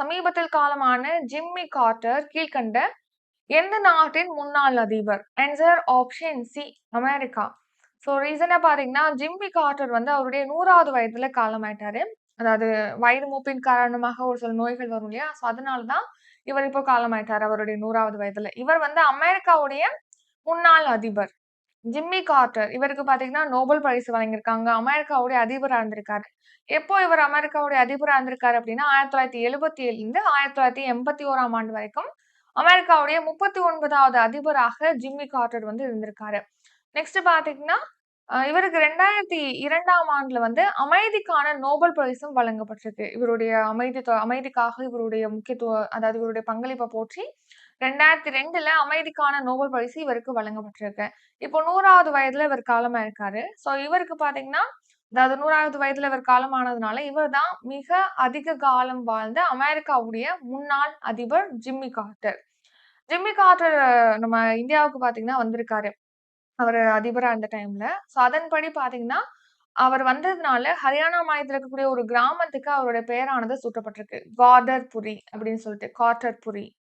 சமீபத்தில் காலமான Jimmy Carter கீழ்க்கண்ட எந்த நாட்டின் முன்னாள் அதிபர்? Answer option C America. So ரீசனா பார்த்தீங்கன்னா, ஜிம்மி கார்ட்டர் வந்து அவருடைய 100வது வயதுல காலமாயிட்டாரு. அதாவது வயது மூப்பின் காரணமாக ஒரு சில நோய்கள் வரும் இல்லையா? ஸோ அதனால தான் இவர் இப்போ காலமாயிட்டாரு அவருடைய 100வது வயதுல. இவர் வந்து அமெரிக்காவுடைய முன்னாள் அதிபர். Jimmy Carter. இவருக்கு பார்த்தீங்கன்னா, நோபல் பரிசு வழங்கியிருக்காங்க. அமெரிக்காவுடைய அதிபரா இருந்திருக்காரு. எப்போ இவர் அமெரிக்காவுடைய அதிபரா இருந்திருக்காரு அப்டின்னா, 1977லிருந்து 1981ஆம் ஆண்டு வரைக்கும் அமெரிக்காவுடைய 39வது அதிபராக ஜிம்மி கார்ட்டர் வந்து இருந்திருக்காரு. நெக்ஸ்ட் பார்த்தீங்கன்னா, இவருக்கு 2002ஆம் ஆண்டுல வந்து அமைதிக்கான நோபல் பரிசும் வழங்கப்பட்டிருக்கு. இவருடைய அமைதிக்காக இவருடைய அதாவது இவருடைய பங்களிப்ப போற்றி 2002ல அமைதிக்கான நோபல் பரிசு இவருக்கு வழங்கப்பட்டிருக்கு. இப்போ 100வது வயதுல இவர் காலமாயிருக்காரு. ஸோ இவருக்கு பார்த்தீங்கன்னா, அதாவது 100வது வயதுல இவர் காலமானதுனால, இவர் தான் மிக அதிக காலம் வாழ்ந்த அமெரிக்காவுடைய முன்னாள் அதிபர் ஜிம்மி கார்ட்டர். ஜிம்மி கார்ட்டர் நம்ம இந்தியாவுக்கு பார்த்தீங்கன்னா வந்திருக்காரு. அவரு அதிபரா இருந்த டைம்ல. ஸோ அதன்படி பார்த்தீங்கன்னா, அவர் வந்ததுனால ஹரியானா மாநிலத்தில இருக்கக்கூடிய ஒரு கிராமத்துக்கு அவருடைய பெயரானது சூட்டப்பட்டிருக்கு. கார்டர்புரி அப்படின்னு சொல்லிட்டு, கார்ட்டர்புரி.